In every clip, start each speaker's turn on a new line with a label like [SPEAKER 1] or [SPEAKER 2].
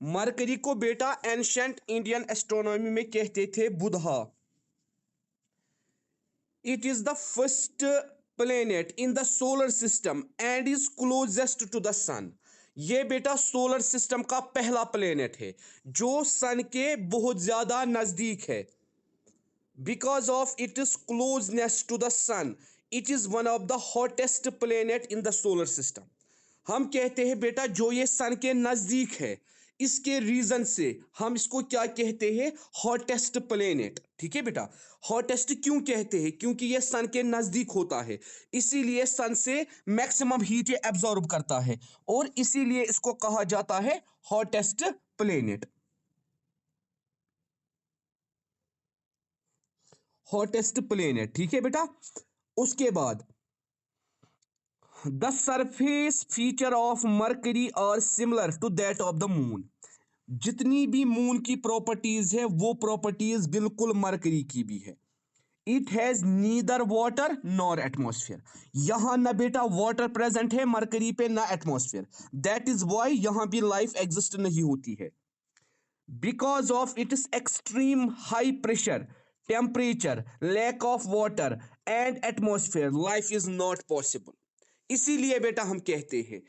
[SPEAKER 1] Mercury को बेटा ancient Indian astronomy में कहते थे बुधा। It is the first planet in the solar system and is closest to the sun। ये बेटा सोलर सिस्टम का पहला प्लेनेट है जो सन के बहुत ज्यादा नजदीक है। Because of its closeness to the sun, it is one of the hottest planet in the solar system। हम कहते हैं बेटा जो ये सन के नजदीक है, इसके रीजन से हम इसको क्या कहते हैं, हॉटेस्ट प्लेनेट। ठीक है बेटा, हॉटेस्ट क्यों कहते हैं, क्योंकि ये सन के नजदीक होता है, इसीलिए सन से मैक्सिमम हीट ये एब्जॉर्ब करता है और इसीलिए इसको कहा जाता है हॉटेस्ट प्लेनेट। हॉटेस्ट प्लेनेट, ठीक है बेटा। उसके बाद the surface feature of mercury are similar to that of the moon. जितनी भी मून की प्रॉपर्टीज है वो प्रॉपर्टीज बिल्कुल मरकरी की भी है। It has neither water nor atmosphere. यहां ना बेटा वाटर प्रेजेंट है मरकरी पे, ना एटमोस्फेयर। दैट इज वाई यहां भी लाइफ एग्जिस्ट नहीं होती है। Because of its extreme high pressure, temperature, lack of water and atmosphere, life is not possible. इसीलिए बेटा हम कहते हैं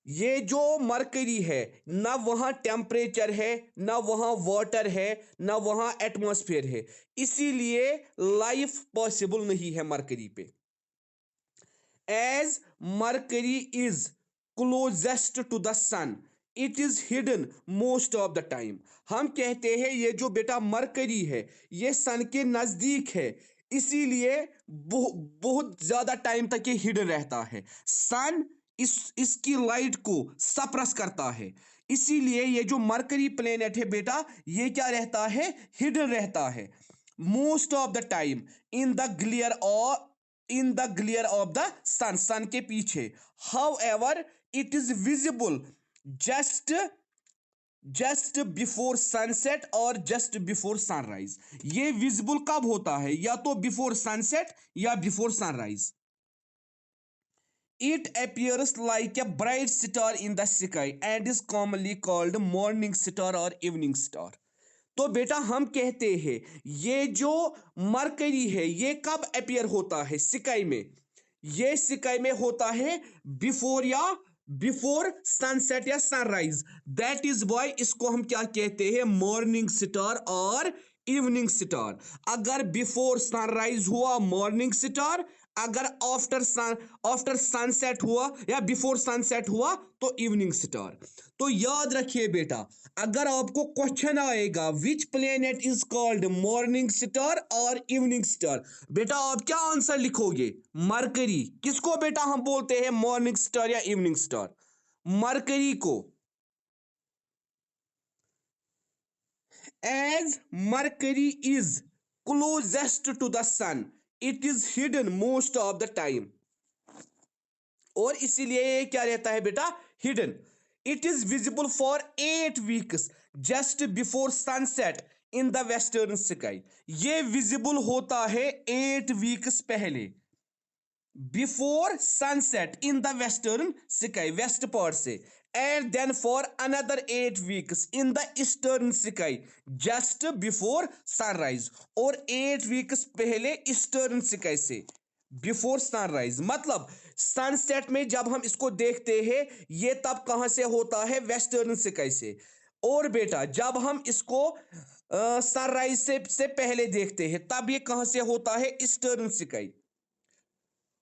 [SPEAKER 1] ये जो मरकरी है, ना वहां टेम्परेचर है, ना वहां वाटर है, ना वहां एटमॉस्फेयर है, इसीलिए लाइफ पॉसिबल नहीं है मरकरी पे। As mercury is closest to the sun, it is hidden most of the time. हम कहते हैं ये जो बेटा मरकरी है ये सन के नजदीक है, इसीलिए बहुत ज्यादा टाइम तक ये हिडन रहता है। सन इसकी लाइट को सप्रेस करता है, इसीलिए ये जो मरकरी प्लेनेट है बेटा ये क्या रहता है, हिडन रहता है most of the time in the glare और in the glare of the sun, sun के पीछे। However it is visible just just before sunset और जस्ट बिफोर सनराइज। ये विजिबल कब होता है, या तो बिफोर सनसेट या before sunrise. It appears like a bright star in the sky and is commonly called morning star or evening star। तो बेटा हम कहते हैं ये जो मरकरी है ये कब अपियर होता है स्काई में, ये स्काई में होता है बिफोर सनसेट या सनराइज। दैट इज वाई इसको हम क्या कहते हैं, मॉर्निंग स्टार और इवनिंग स्टार। अगर बिफोर सनराइज हुआ मॉर्निंग स्टार, अगर आफ्टर सनसेट हुआ या बिफोर सनसेट हुआ तो इवनिंग स्टार। तो याद रखिए बेटा, अगर आपको क्वेश्चन आएगा which planet is called morning star और इवनिंग स्टार, बेटा आप क्या आंसर लिखोगे, मरकरी। किसको बेटा हम बोलते हैं मॉर्निंग स्टार या इवनिंग स्टार, मरकरी को। As mercury is closest to the sun, it is hidden most of the time. और इसीलिए ये क्या रहता है बेटा, hidden. It is visible for 8 weeks just before sunset in the western sky. ये विजिबल होता है 8 वीक्स पहले, before sunset in the western sky, west part से। And then for another 8 weeks in the eastern sky just before sunrise. और 8 weeks पहले eastern sky से before sunrise. मतलब sunset में जब हम इसको देखते हैं ये तब कहां से होता है, वेस्टर्न स्काई से। और बेटा जब हम इसको सनराइज से पहले देखते हैं तब ये कहां से होता है, eastern sky.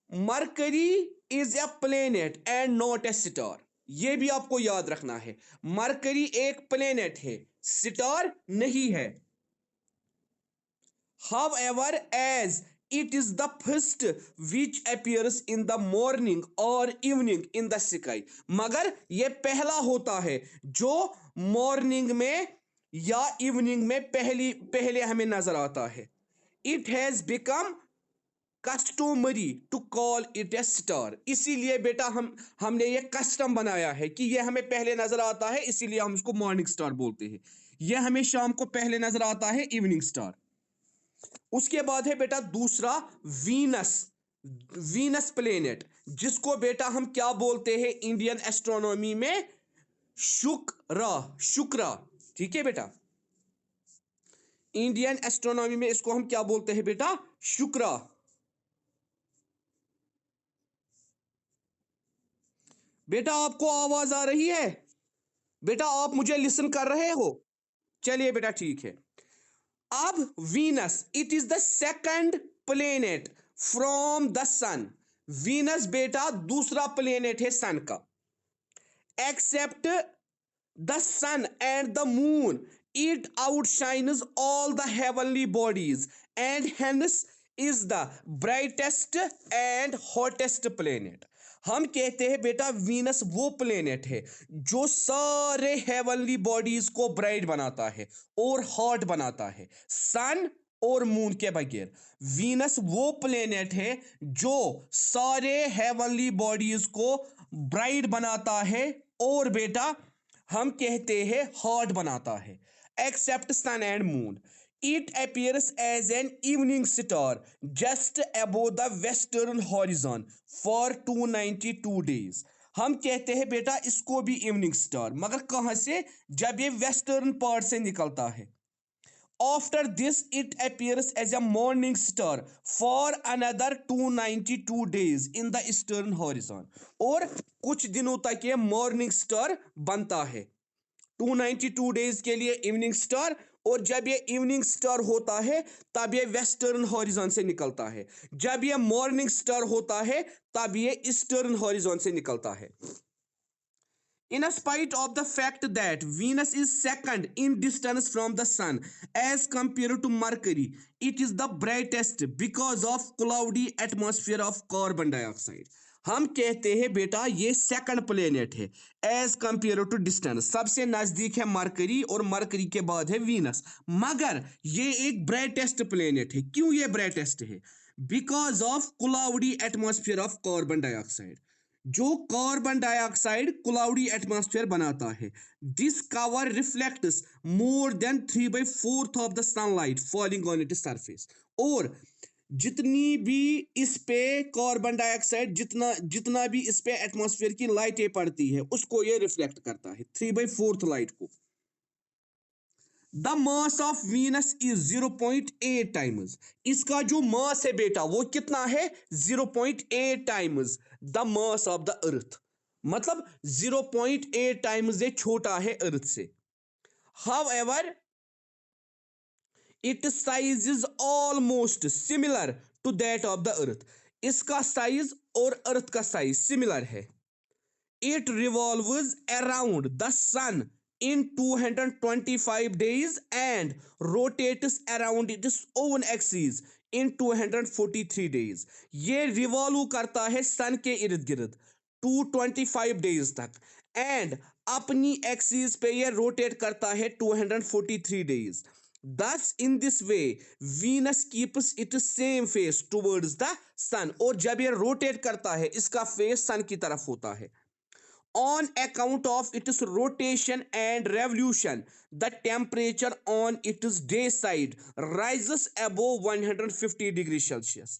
[SPEAKER 1] Mercury is a planet and not a star. ये भी आपको याद रखना है, मरकरी एक प्लेनेट है, स्टार नहीं है। However, as it is the first which appears in the morning or evening in the sky, मगर ये पहला होता है जो मॉर्निंग में या इवनिंग में पहले हमें नजर आता है। It has become customary to call it a star. इसीलिए बेटा हमने ये कस्टम बनाया है कि ये हमें पहले नजर आता है, इसीलिए हम इसको मॉर्निंग स्टार बोलते हैं। ये हमें शाम को पहले नजर आता है, इवनिंग स्टार। उसके बाद है बेटा दूसरा वीनस, वीनस प्लेनेट, जिसको बेटा हम क्या बोलते हैं इंडियन एस्ट्रोनॉमी में शुक्र, शुक्र, ठीक है बेटा। इंडियन एस्ट्रोनॉमी में इसको हम क्या बोलते हैं बेटा? शुक्र। बेटा आपको आवाज आ रही है? बेटा आप मुझे लिसन कर रहे हो? चलिए बेटा ठीक है। अब Venus, it is the second planet from the sun. Venus बेटा दूसरा प्लेनेट है सन का। Except the sun and the moon, it outshines all the heavenly bodies and hence is the brightest and hottest planet. हम कहते हैं बेटा Venus वो planet है जो सारे हेवनली बॉडीज को ब्राइट बनाता है और हॉट बनाता है, सन और मून के बगैर। वीनस वो प्लेनेट है जो सारे हेवनली बॉडीज को ब्राइट बनाता है और बेटा हम कहते हैं हॉट बनाता है। Except sun and moon, it appears as an evening star just above the western horizon for 292 days. हम कहते हैं बेटा इसको भी इवनिंग स्टार, मगर कहां से? जब ये वेस्टर्न पार्ट से निकलता है। After this, it appears as a morning star for another 292 days in the eastern horizon. और कुछ दिनों तक ये मॉर्निंग स्टार बनता है, 292 डेज के लिए इवनिंग स्टार। और जब ये इवनिंग स्टार होता है तब ये वेस्टर्न हॉरिजॉन से निकलता है। जब ये मॉर्निंग स्टार होता है तब ये ईस्टर्न हॉरिजॉन से निकलता है। In spite of the fact that Venus is second in distance from the Sun as compared to Mercury, it is the brightest because of cloudy atmosphere of carbon dioxide. हम कहते हैं बेटा ये second planet है as compare to distance, सबसे नजदीक है mercury और मरकरी के बाद है वीनस, मगर ये एक ब्राइटेस्ट प्लेनेट है। क्यों ये ब्राइटेस्ट है? Because of cloudy atmosphere of carbon dioxide. जो कार्बन डाइऑक्साइड क्लाउडी एटमॉस्फेयर बनाता है, this cover reflects more than 3/4 of the sunlight falling on its surface. और जितनी भी इस पे कार्बन डाइऑक्साइड जितना जितना भी इस पे एटमॉस्फेयर की लाइटें पड़ती है उसको ये रिफ्लेक्ट करता है, 3/4 लाइट को। The mass of Venus is 0.8 times. इसका जो मास है बेटा वो कितना है? 0.8 times the mass of the earth. मतलब 0.8 टाइम्स ये छोटा है अर्थ से। However it size is almost similar to that of the earth. इसका साइज और अर्थ का साइज सिमिलर है। It revolves around the sun in 225 days and rotates around its own axis in 243 days. ये revolve करता है सन के इर्द गिर्द 225 डेज तक एंड अपनी एक्सिस पे ये रोटेट करता है 243 days. Thus, in this way, Venus keeps its same face towards the sun. और जब ये रोटेट करता है इसका फेस सन की तरफ होता है। On account of its rotation and revolution, the temperature on its day side rises above 150 degree Celsius.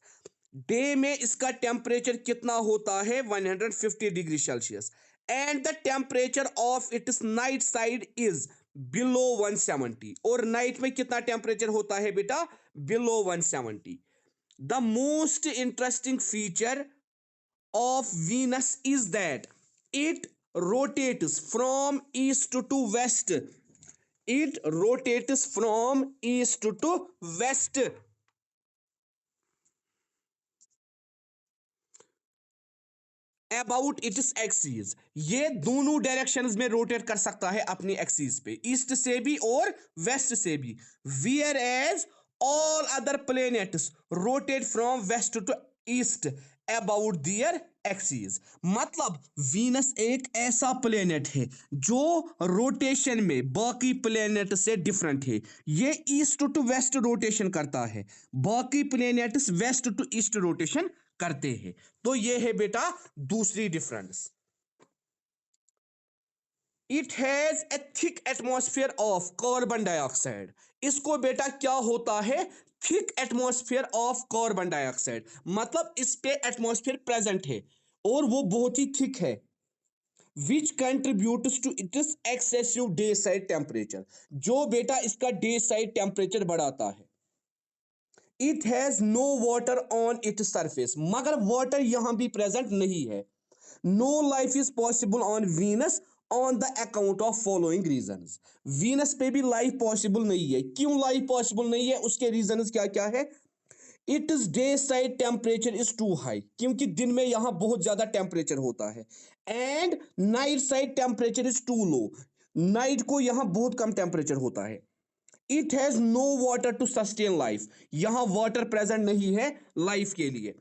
[SPEAKER 1] Day में इसका टेम्परेचर कितना होता है? 150 degree Celsius. And the temperature of its night side is below 170। और नाइट में कितना temperature होता है बेटा? Below 170। The most interesting feature of Venus is that it rotates from east to west. It rotates from east to west about its axes. ये दोनों directions में rotate कर सकता है अपनी एक्सीज पे, ईस्ट से भी और वेस्ट से भी। Whereas all other planets rotate from west to east about their axes. मतलब वीनस एक ऐसा प्लेनेट है जो रोटेशन में बाकी प्लेनेट से डिफरेंट है। ये ईस्ट टू वेस्ट रोटेशन करता है, बाकी planets west to east rotation करते हैं। तो ये है बेटा दूसरी difference. It has a thick atmosphere of carbon dioxide. इसको बेटा क्या होता है? Thick atmosphere of carbon dioxide. मतलब इस पे एटमॉस्फेयर प्रेजेंट है और वो बहुत ही थिक है। Which contributes to its excessive day side temperature, जो बेटा इसका डे साइड टेम्परेचर बढ़ाता है। It has no water on its surface, मगर वाटर यहां भी प्रेजेंट नहीं है। No life is possible on Venus on the account of following reasons. Venus पे भी लाइफ पॉसिबल नहीं है। क्यों लाइफ पॉसिबल नहीं है, उसके रीजंस क्या क्या है। It is day side temperature is too high, क्योंकि दिन में यहां बहुत ज्यादा टेम्परेचर होता है। And night side temperature is too low, नाइट को यहां बहुत कम टेम्परेचर होता है। It has no water to sustain life, यहां वाटर प्रेजेंट नहीं है लाइफ के लिए।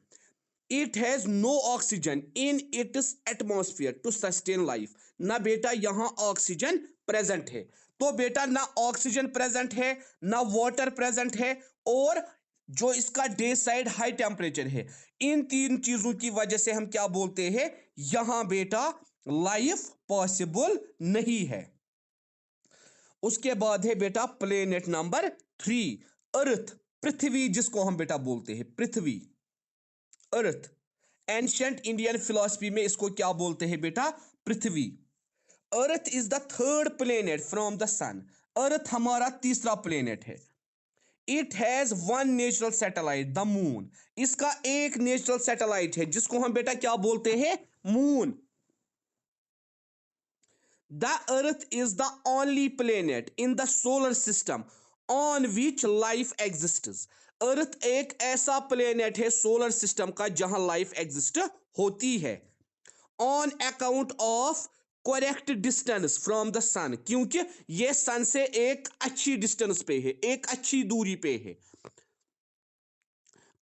[SPEAKER 1] It has no oxygen in its atmosphere to sustain life, ना बेटा यहां ऑक्सीजन प्रेजेंट है। तो बेटा ना ऑक्सीजन प्रेजेंट है, ना वाटर प्रेजेंट है, और जो इसका डे साइड हाई टेम्परेचर है, इन तीन चीजों की वजह से हम क्या बोलते हैं, यहां बेटा लाइफ पॉसिबल नहीं है। उसके बाद है बेटा प्लेनेट नंबर 3, अर्थ, पृथ्वी, जिसको हम बेटा बोलते हैं पृथ्वी, अर्थ। एंशियंट इंडियन फिलॉसफी में इसको क्या बोलते हैं बेटा, पृथ्वी। Earth is the third planet from the sun, Earth हमारा तीसरा प्लेनेट है। It has one natural satellite the moon, इसका एक नेचुरल सैटेलाइट है जिसको हम बेटा क्या बोलते हैं, moon. The Earth is the only planet in the solar system on which life exists, Earth एक ऐसा प्लेनेट है सोलर सिस्टम का जहां लाइफ एग्जिस्ट होती है। On account of correct distance from the sun, क्योंकि ये सन से एक अच्छी डिस्टेंस पे है, एक अच्छी दूरी पे है।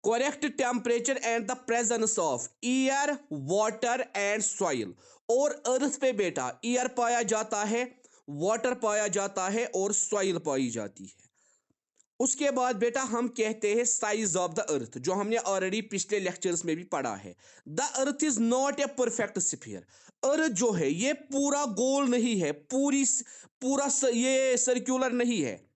[SPEAKER 1] Correct temperature and the presence of air, water and soil, और अर्थ पे बेटा एयर पाया जाता है, वाटर पाया जाता है, और सॉइल पाई जाती है। उसके बाद बेटा हम कहते हैं साइज ऑफ द अर्थ, जो हमने ऑलरेडी पिछले लेक्चर्स में भी पढ़ा है। The Earth is not a perfect sphere, Earth जो है ये पूरा गोल नहीं है, ये सर्कुलर नहीं है।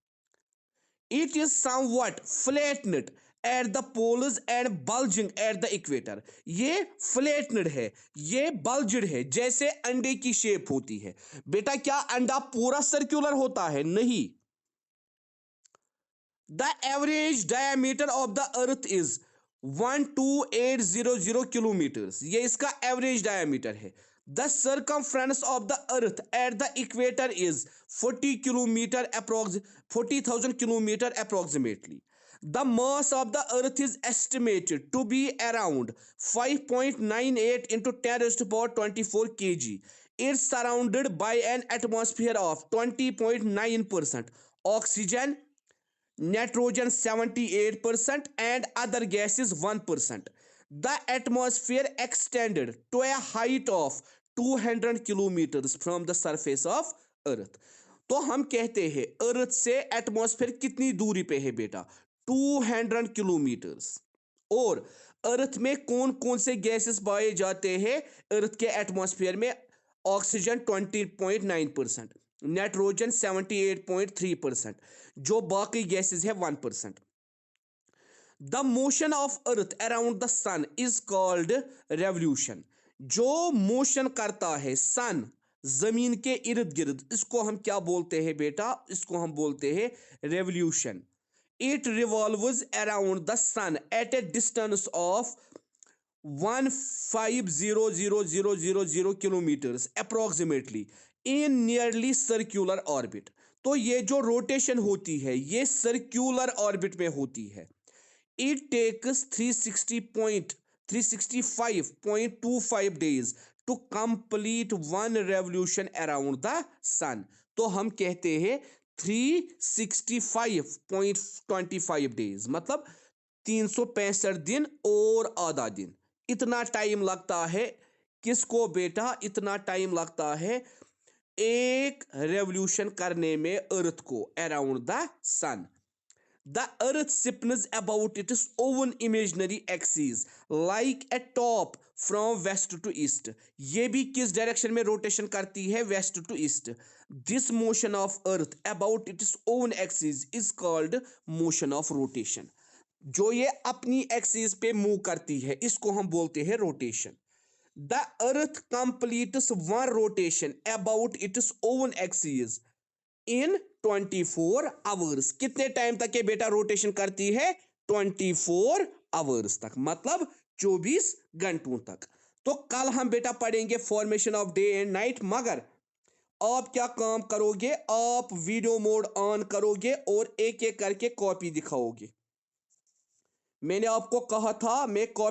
[SPEAKER 1] It is somewhat flattened at the poles and bulging at the equator, ये फ्लैटनेड है, ये बल्जड है, जैसे अंडे की शेप होती है। बेटा क्या अंडा पूरा सर्कुलर होता है, नहीं। The average diameter of the Earth is 12800 kilometres, ये इसका एवरेज डायमीटर है। The circumference of the earth at the equator is 40 kilometre approx 40,000 kilometre approximately. The mass of the earth is estimated to be around 5.98 into 10 raised to power 24 kg. It's surrounded by an atmosphere of 20.9% oxygen, nitrogen 78%, and other gases 1%. The atmosphere extended to a height of 200 kilometers from the surface of earth. तो हम कहते हैं अर्थ से atmosphere कितनी दूरी पे है बेटा, 200 किलोमीटर्स। और अर्थ में कौन कौन से गैसेस पाए जाते हैं अर्थ के एटमॉस्फेयर में, ऑक्सीजन 20.9%, नाइट्रोजन 78.3%, जो बाकी गैसेस है 1%। The motion of earth around the sun is called revolution, जो मोशन करता है सन जमीन के इर्द गिर्द, इसको हम क्या बोलते हैं बेटा, इसको हम बोलते हैं revolution. It revolves around the sun at a distance of 150,000 kilometres approximately in nearly circular orbit. तो ये जो रोटेशन होती है ये सर्क्यूलर ऑर्बिट में होती है। It takes 365.25 days to complete one revolution around the sun. तो हम कहते हैं 365.25 days, मतलब 365 दिन और आधा दिन, इतना टाइम लगता है। किसको बेटा, इतना टाइम लगता है एक रेवल्यूशन करने में अर्थ को around the sun. The earth spins about its own imaginary axis like a top from west to east, ये भी किस डायरेक्शन में रोटेशन करती है, west to east. This motion of earth about its own axis is called motion of rotation, जो ये अपनी axis पे मूव करती है इसको हम बोलते हैं rotation. The earth completes one rotation about its own axis in 24 hours. कितने टाइम तक ये बेटा रोटेशन करती है? 24 आवर्स तक, मतलब 24 घंटों तक। तो कल हम बेटा पढ़ेंगे formation of day and night, मगर आप क्या काम करोगे, आप वीडियो मोड ऑन करोगे और एक एक करके कॉपी दिखाओगे। मैंने आपको कहा था मैं कॉपी